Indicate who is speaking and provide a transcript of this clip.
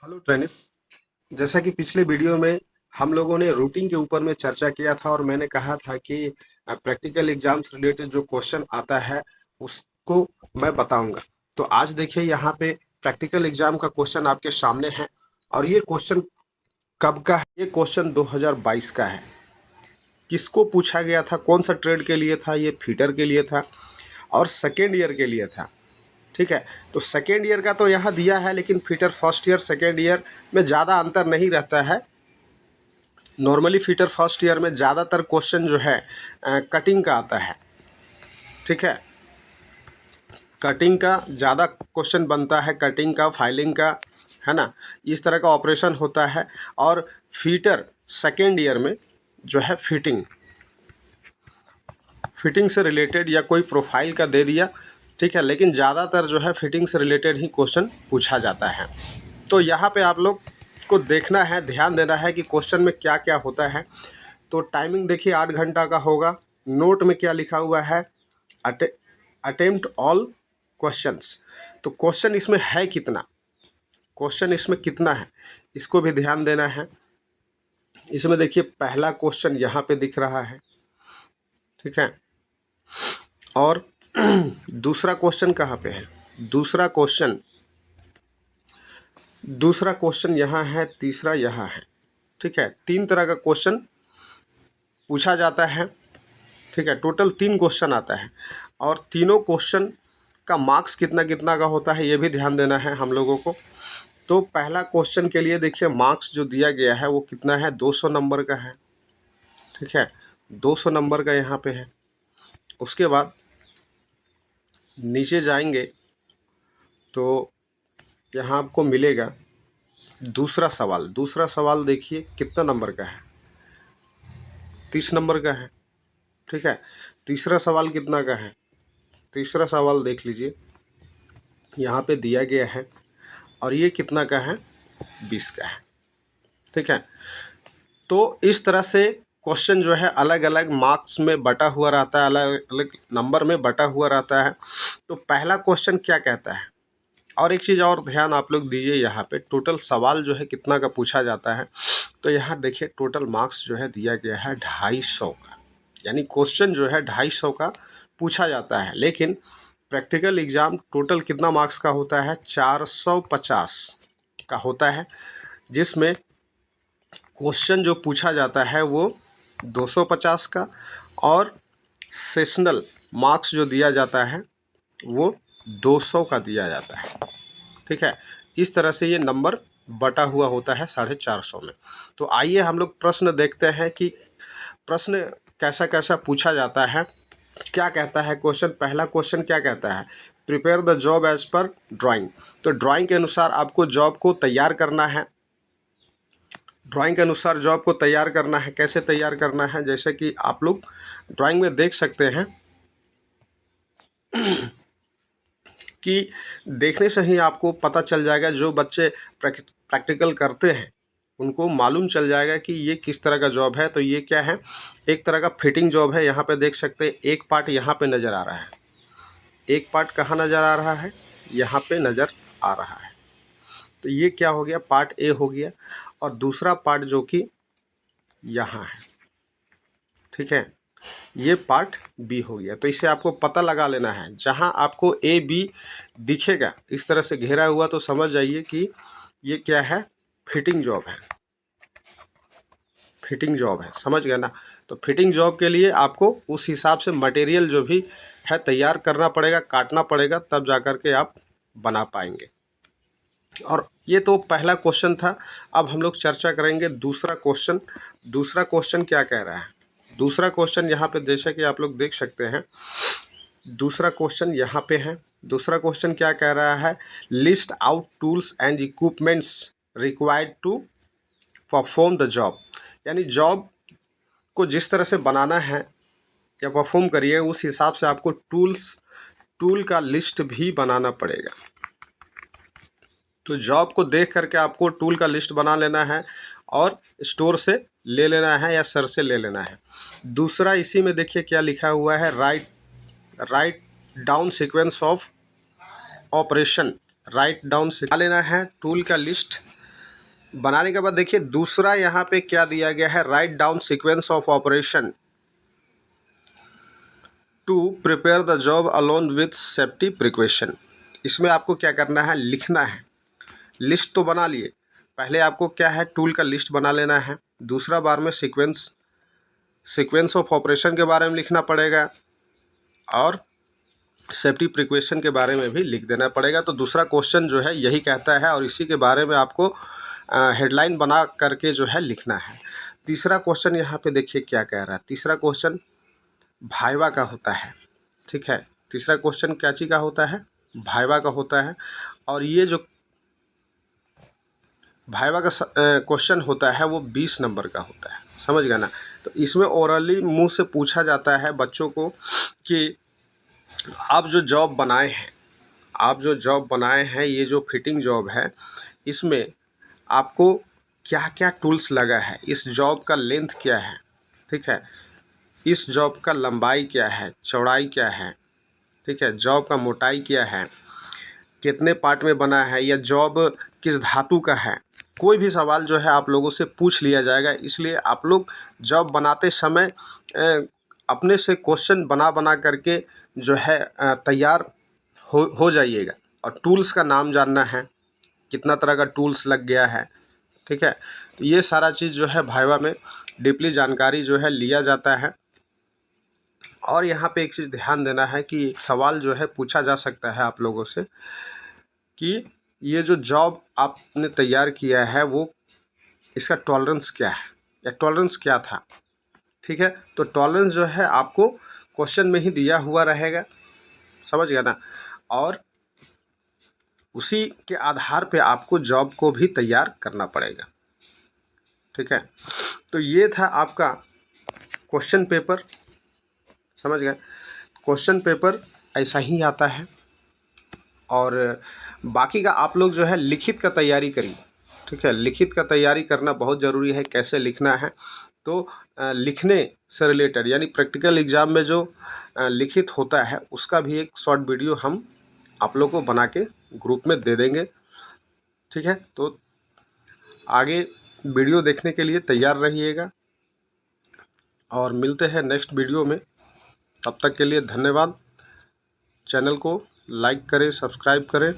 Speaker 1: Hello tennis. जैसा कि पिछले वीडियो में हम लोगों ने रूटिंग के ऊपर में चर्चा किया था और मैंने कहा था कि प्रैक्टिकल एग्जाम से रिलेटेड जो क्वेश्चन आता है उसको मैं बताऊंगा। तो आज देखिए यहाँ पे प्रैक्टिकल एग्जाम का क्वेश्चन आपके सामने है। और ये क्वेश्चन कब का है? ये क्वेश्चन 2022 का है। किसको पूछा गया था, कौन सा ट्रेड के लिए था? ये फीटर के लिए था और सेकेंड ईयर के लिए था। ठीक है, तो सेकेंड ईयर का तो यहाँ दिया है, लेकिन fitter first year second year में ज़्यादा अंतर नहीं रहता है। नॉर्मली फीटर फर्स्ट ईयर में ज़्यादातर क्वेश्चन जो है कटिंग का आता है। ठीक है, कटिंग का ज़्यादा क्वेश्चन बनता है, कटिंग का, फाइलिंग का, है ना, इस तरह का ऑपरेशन होता है। और फीटर सेकेंड ईयर में जो है फिटिंग फिटिंग से रिलेटेड या कोई प्रोफाइल का दे दिया। ठीक है, लेकिन ज़्यादातर जो है फिटिंग से रिलेटेड ही क्वेश्चन पूछा जाता है। तो यहाँ पे आप लोग को देखना है, ध्यान देना है कि क्वेश्चन में क्या क्या होता है। तो टाइमिंग देखिए 8 घंटा का होगा। नोट में क्या लिखा हुआ है? Attempt all questions. तो क्वेश्चन इसमें है कितना, क्वेश्चन इसमें कितना है, इसको भी ध्यान देना है। इसमें देखिए पहला क्वेश्चन यहाँ पे दिख रहा है। ठीक है, और दूसरा क्वेश्चन कहाँ पे है? दूसरा क्वेश्चन यहाँ है, तीसरा यहाँ है। ठीक है, 3 तरह का क्वेश्चन पूछा जाता है। ठीक है, टोटल 3 क्वेश्चन आता है और तीनों क्वेश्चन का मार्क्स कितना कितना का होता है ये भी ध्यान देना है हम लोगों को। तो पहला क्वेश्चन के लिए देखिए मार्क्स जो दिया गया है वो कितना है? 200 नंबर का है। ठीक है, 200 नंबर का यहाँ पे है। उसके बाद नीचे जाएंगे तो यहाँ आपको मिलेगा दूसरा सवाल देखिए कितना नंबर का है? 30 नंबर का है। ठीक है, तीसरा सवाल कितना का है? तीसरा सवाल देख लीजिए, यहाँ पे दिया गया है और ये कितना का है? 20 का है। ठीक है, तो इस तरह से क्वेश्चन जो है अलग अलग मार्क्स में बटा हुआ रहता है, अलग अलग नंबर में बटा हुआ रहता है। तो पहला क्वेश्चन क्या कहता है? और एक चीज़ और ध्यान आप लोग दीजिए, यहाँ पे टोटल सवाल जो है कितना का पूछा जाता है। तो यहाँ देखिए टोटल मार्क्स जो है दिया गया है 250 का, यानी क्वेश्चन जो है 250 का पूछा जाता है। लेकिन प्रैक्टिकल एग्ज़ाम टोटल कितना मार्क्स का होता है? 450 का होता है, जिसमें क्वेश्चन जो पूछा जाता है वो 250 का और सेशनल मार्क्स जो दिया जाता है वो 200 का दिया जाता है। ठीक है, इस तरह से ये नंबर बटा हुआ होता है 450 में। तो आइए हम लोग प्रश्न देखते हैं कि प्रश्न कैसा कैसा पूछा जाता है, क्या कहता है क्वेश्चन। पहला क्वेश्चन क्या कहता है? Prepare the job as per drawing. तो ड्राइंग के अनुसार आपको जॉब को तैयार करना है। ड्राइंग के अनुसार जॉब को तैयार करना है। कैसे तैयार करना है? जैसे कि आप लोग ड्राइंग में देख सकते हैं कि देखने से ही आपको पता चल जाएगा, जो बच्चे प्रैक्टिकल करते हैं उनको मालूम चल जाएगा कि ये किस तरह का जॉब है। तो ये क्या है? एक तरह का फिटिंग जॉब है। यहाँ पे देख सकते हैं एक पार्ट यहाँ पे नज़र आ रहा है। एक पार्ट कहाँ नज़र आ रहा है? यहाँ पे नज़र आ रहा है। तो ये क्या हो गया? पार्ट ए हो गया। और दूसरा पार्ट जो कि यहाँ है, ठीक है, ये पार्ट बी हो गया। तो इसे आपको पता लगा लेना है। जहाँ आपको ए बी दिखेगा इस तरह से घेरा हुआ, तो समझ जाइए कि ये क्या है? फिटिंग जॉब है। फिटिंग जॉब है, समझ गए ना? तो फिटिंग जॉब के लिए आपको उस हिसाब से मटेरियल जो भी है तैयार करना पड़ेगा, काटना पड़ेगा, तब जा कर के आप बना पाएंगे। और ये तो पहला क्वेश्चन था। अब हम लोग चर्चा करेंगे दूसरा क्वेश्चन। दूसरा क्वेश्चन क्या कह रहा है? दूसरा क्वेश्चन यहाँ पे जैसे कि आप लोग देख सकते हैं, दूसरा क्वेश्चन यहाँ पे है। दूसरा क्वेश्चन क्या कह रहा है? List out tools and equipments required to perform the job. यानी जॉब को जिस तरह से बनाना है या परफॉर्म करिए, उस हिसाब से आपको टूल का लिस्ट भी बनाना पड़ेगा। तो जॉब को देख करके आपको टूल का लिस्ट बना लेना है और स्टोर से ले लेना है या सर से ले लेना है। दूसरा इसी में देखिए क्या लिखा हुआ है? Write down sequence of operation. Write down से लेना है टूल का लिस्ट बनाने के बाद देखिए दूसरा यहाँ पे क्या दिया गया है, write down sequence of operation to prepare the job alone with safety precaution. इसमें आपको क्या करना है, लिखना है। लिस्ट तो बना लिए, पहले आपको क्या है, टूल का लिस्ट बना लेना है। दूसरा बार में सीक्वेंस ऑफ ऑपरेशन के बारे में लिखना पड़ेगा और सेफ्टी प्रिकॉशन के बारे में भी लिख देना पड़ेगा। तो दूसरा क्वेश्चन जो है यही कहता है और इसी के बारे में आपको हेडलाइन बना करके जो है लिखना है। तीसरा क्वेश्चन यहाँ पे देखिए क्या कह रहा है। तीसरा क्वेश्चन भाइवा का होता है, ठीक है। तीसरा क्वेश्चन क्या चीज़ का होता है, भाइवा का होता है। और ये जो भाइवा का क्वेश्चन होता है वो 20 नंबर का होता है, समझ गए ना। तो इसमें ओरली मुंह से पूछा जाता है बच्चों को कि आप जो जॉब बनाए हैं, ये जो फिटिंग जॉब है, इसमें आपको क्या क्या टूल्स लगा है, इस जॉब का लेंथ क्या है, ठीक है, इस जॉब का लंबाई क्या है, चौड़ाई क्या है, ठीक है, जॉब का मोटाई क्या है, कितने पार्ट में बना है, या जॉब किस धातु का है। कोई भी सवाल जो है आप लोगों से पूछ लिया जाएगा, इसलिए आप लोग जॉब बनाते समय अपने से क्वेश्चन बना करके जो है तैयार हो जाइएगा। और टूल्स का नाम जानना है, कितना तरह का टूल्स लग गया है, ठीक है। तो ये सारा चीज़ जो है भाइवा में डीपली जानकारी जो है लिया जाता है। और यहाँ पे एक चीज़ ध्यान देना है कि एक सवाल जो है पूछा जा सकता है आप लोगों से कि ये जो जॉब आपने तैयार किया है वो इसका टॉलरेंस क्या है, या टॉलरेंस क्या था, ठीक है। तो टॉलरेंस जो है आपको क्वेश्चन में ही दिया हुआ रहेगा, समझ गया ना। और उसी के आधार पे आपको जॉब को भी तैयार करना पड़ेगा, ठीक है। तो ये था आपका क्वेश्चन पेपर, समझ गए। क्वेश्चन पेपर ऐसा ही आता है। और बाकी का आप लोग जो है लिखित का तैयारी करिए, ठीक है। लिखित का तैयारी करना बहुत ज़रूरी है। कैसे लिखना है, तो लिखने से रिलेटेड यानी प्रैक्टिकल एग्ज़ाम में जो लिखित होता है उसका भी एक शॉर्ट वीडियो हम आप लोग को बना के ग्रुप में दे देंगे, ठीक है। तो आगे वीडियो देखने के लिए तैयार रहिएगा और मिलते हैं नेक्स्ट वीडियो में। तब तक के लिए धन्यवाद। चैनल को लाइक करें, सब्सक्राइब करें।